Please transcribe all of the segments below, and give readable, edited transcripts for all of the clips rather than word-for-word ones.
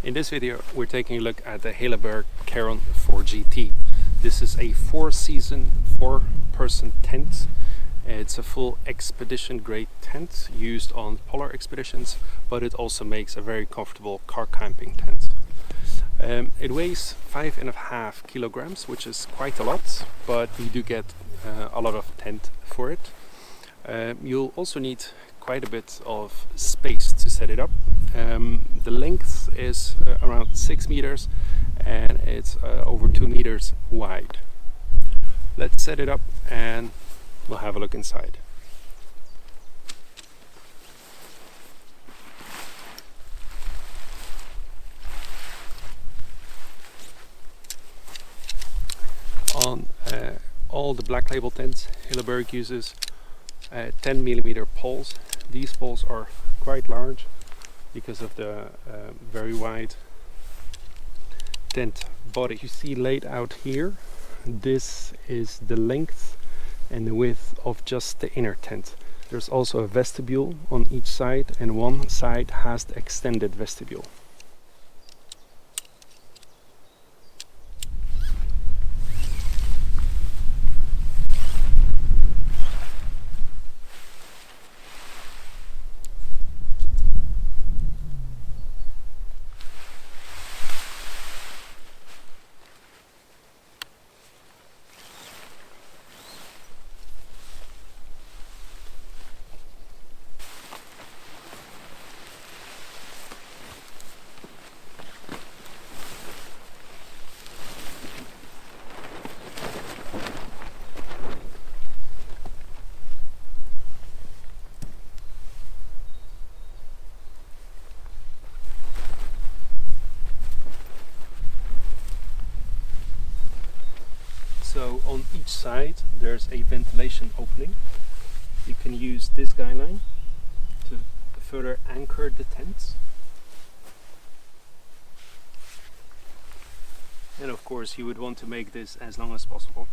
In this video we're taking a look at the Hilleberg Keron 4GT. This is a 4-season, 4-person tent. It's a full expedition grade tent used on polar expeditions, but it also makes a very comfortable car camping tent. It weighs 5.5 kilograms, which is quite a lot, but you do get a lot of tent for it. You'll also need quite a bit of space to set it up. The length is around 6 meters and it's over 2 meters wide. Let's set it up and we'll have a look inside. On all the black label tents, Hilleberg uses 10mm poles. These poles are quite large because of the very wide tent body you see laid out here. This is the length and the width of just the inner tent. There's also a vestibule on each side, and one side has the extended vestibule. So on each side there's a ventilation opening. You can use this guy line to further anchor the tent. And of course you would want to make this as long as possible.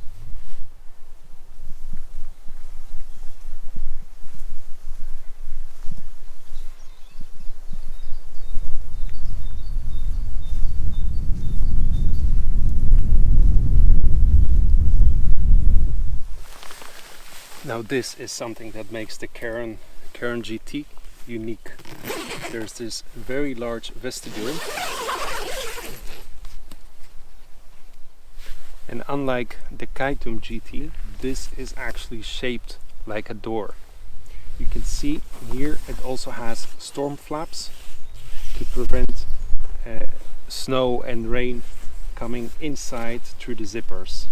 Now this is something that makes the Keron GT unique. There's this very large vestibule, and unlike the Kaitum GT, this is actually shaped like a door. You can see here it also has storm flaps to prevent snow and rain coming inside through the zippers.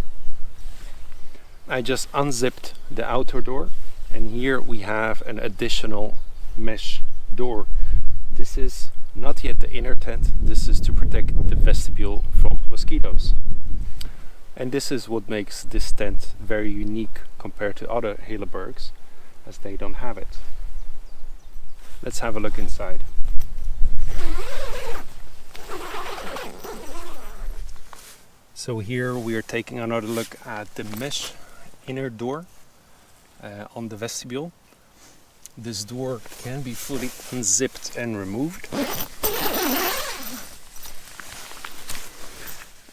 I just unzipped the outer door, and here we have an additional mesh door. This is not yet the inner tent. This is to protect the vestibule from mosquitoes. And this is what makes this tent very unique compared to other Hillebergs, as they don't have it. Let's have a look inside. So here we are taking another look at the mesh inner door on the vestibule. This door can be fully unzipped and removed,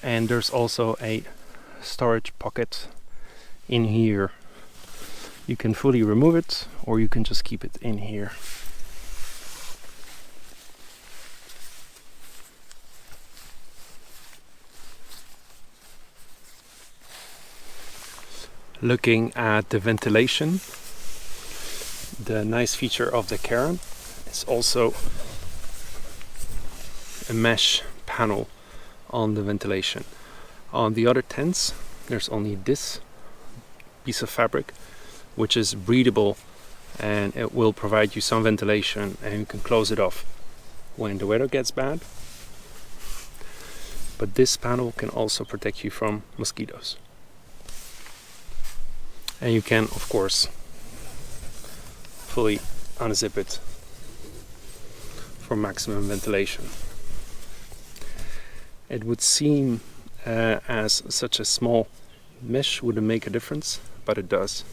and there's also a storage pocket in here. You can fully remove it, or you can just keep it in here. Looking at the ventilation, the nice feature of the Keron is also a mesh panel on the ventilation. On the other tents there's only this piece of fabric, which is breathable, and it will provide you some ventilation, and you can close it off when the weather gets bad. But this panel can also protect you from mosquitoes. And you can, of course, fully unzip it for maximum ventilation. It would seem as such a small mesh wouldn't make a difference, but it does.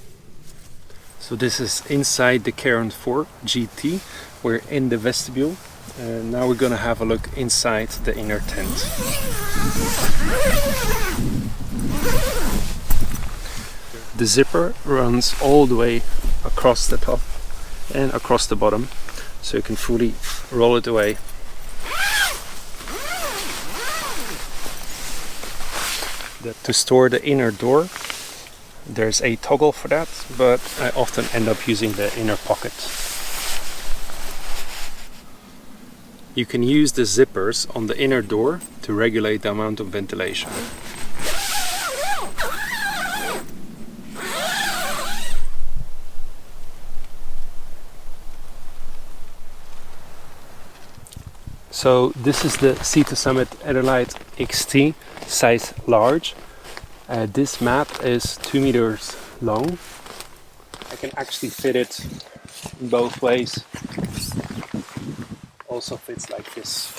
So this is inside the Keron 4 GT. We're in the vestibule, Now we're gonna have a look inside the inner tent. The zipper runs all the way across the top and across the bottom, so you can fully roll it away. To store the inner door, there's a toggle for that, but I often end up using the inner pocket. You can use the zippers on the inner door to regulate the amount of ventilation. So this is the Sea2 Summit Etherlight XT size large. This mat is 2 meters long. I can actually fit it in both ways. Also fits like this.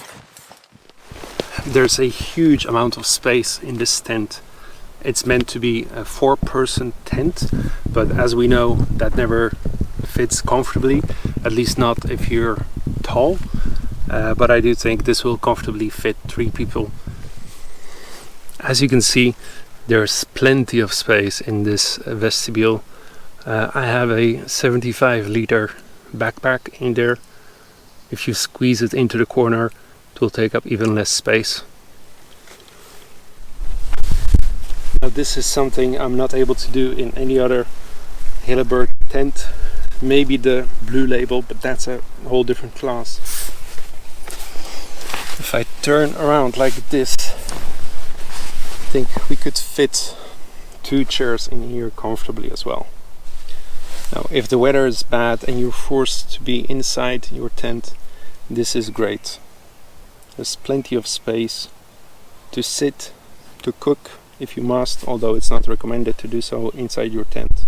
There's a huge amount of space in this tent. It's meant to be a 4-person tent, but as we know, that never fits comfortably, at least not if you're tall. But I do think this will comfortably fit 3 people. As you can see, there's plenty of space in this vestibule. I have a 75-liter backpack in there. If you squeeze it into the corner, it will take up even less space. Now this is something I'm not able to do in any other Hilleberg tent. Maybe the blue label, but that's a whole different class. If I turn around like this, I think we could fit 2 chairs in here comfortably as well. Now, if the weather is bad and you're forced to be inside your tent, this is great. There's plenty of space to sit, to cook if you must, although it's not recommended to do so inside your tent.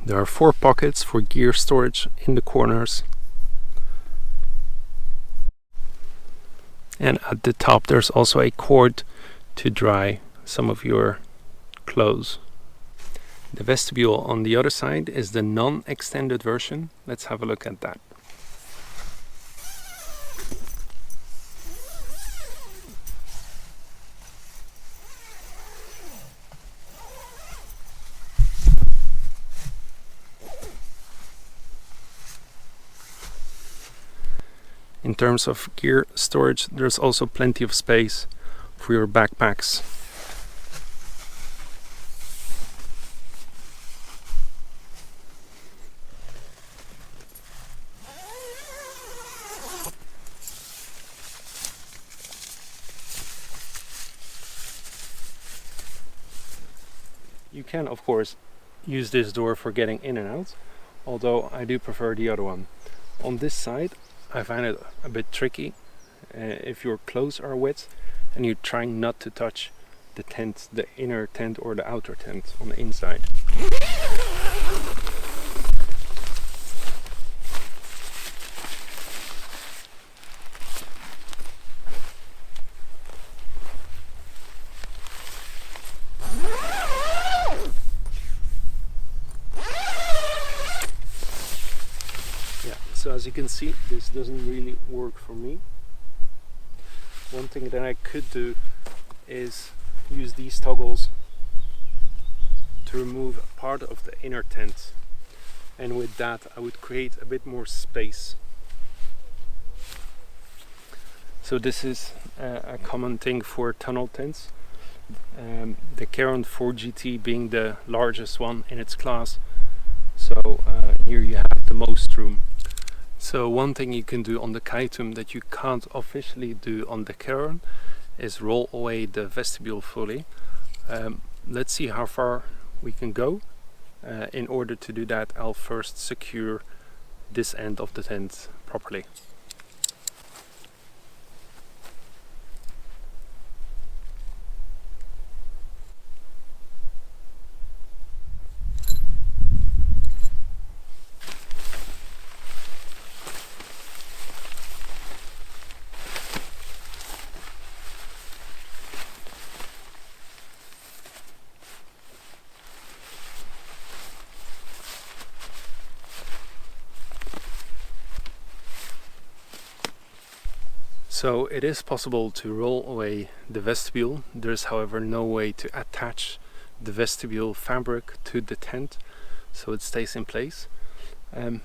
There are 4 pockets for gear storage in the corners. And at the top there's also a cord to dry some of your clothes. The vestibule on the other side is the non-extended version. Let's have a look at that. In terms of gear storage, there's also plenty of space for your backpacks. You can, of course, use this door for getting in and out, although I do prefer the other one. On this side, I find it a bit tricky if your clothes are wet and you're trying not to touch the tent, the inner tent or the outer tent on the inside. So as you can see, this doesn't really work for me. One thing that I could do is use these toggles to remove part of the inner tent, and with that I would create a bit more space. So this is a common thing for tunnel tents, the Keron 4GT being the largest one in its class. So here you have the most room. So one thing you can do on the Kaitum that you can't officially do on the Keron is roll away the vestibule fully. Let's see how far we can go. In order to do that, I'll first secure this end of the tent properly. So it is possible to roll away the vestibule. There's however no way to attach the vestibule fabric to the tent so it stays in place. I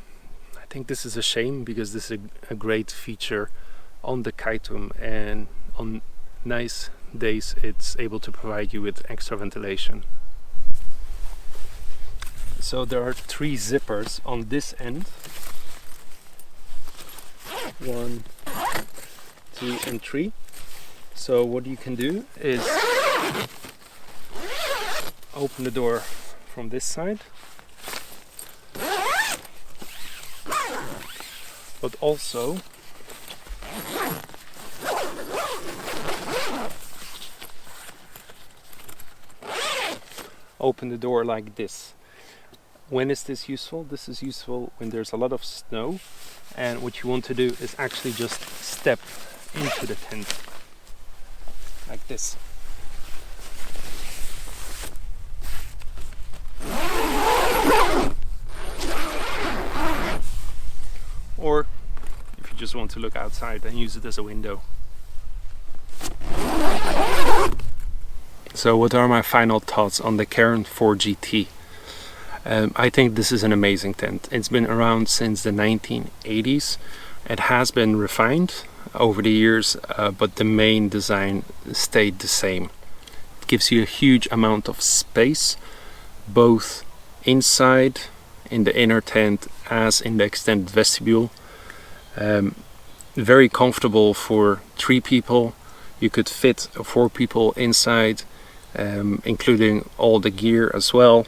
think this is a shame because this is a great feature on the Kaitum, and on nice days it's able to provide you with extra ventilation. So there are 3 zippers on this end. 1, 2 and 3. So what you can do is open the door from this side, but also open the door like this. When is this useful? This is useful when there's a lot of snow, and what you want to do is actually just step into the tent like this. Or if you just want to look outside and use it as a window. So what are my final thoughts on the Keron 4 GT? I think this is an amazing tent. It's been around since the 1980s. It has been refined over the years, but the main design stayed the same. It gives you a huge amount of space, both inside in the inner tent as in the extended vestibule. Very comfortable for 3 people. You could fit 4 people inside, including all the gear as well.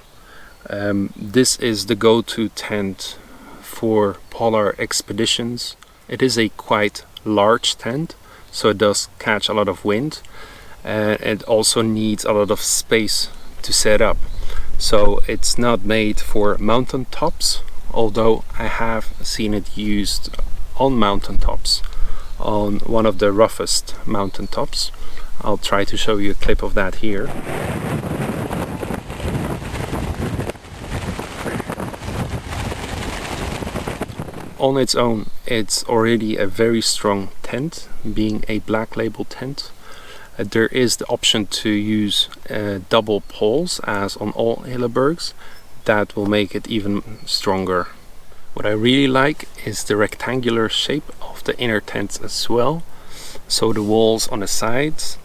This is the go-to tent for polar expeditions. It is a quite large tent, so it does catch a lot of wind, and it also needs a lot of space to set up. So it's not made for mountain tops, although I have seen it used on mountain tops, on one of the roughest mountain tops. I'll try to show you a clip of that here. On its own, it's already a very strong tent, being a black label tent. There is the option to use double poles, as on all Hillebergs. That will make it even stronger. What I really like is the rectangular shape of the inner tent as well. So the walls on the sides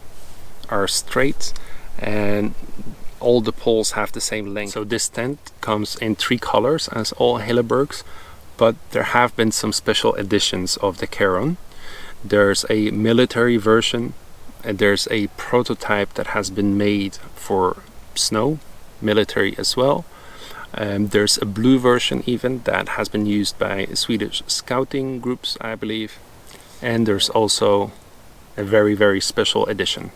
are straight and all the poles have the same length. So this tent comes in 3 colors as all Hillebergs, but there have been some special editions of the Keron. There's a military version, and there's a prototype that has been made for snow, military as well. There's a blue version even that has been used by Swedish scouting groups, I believe. And there's also a very, very special edition.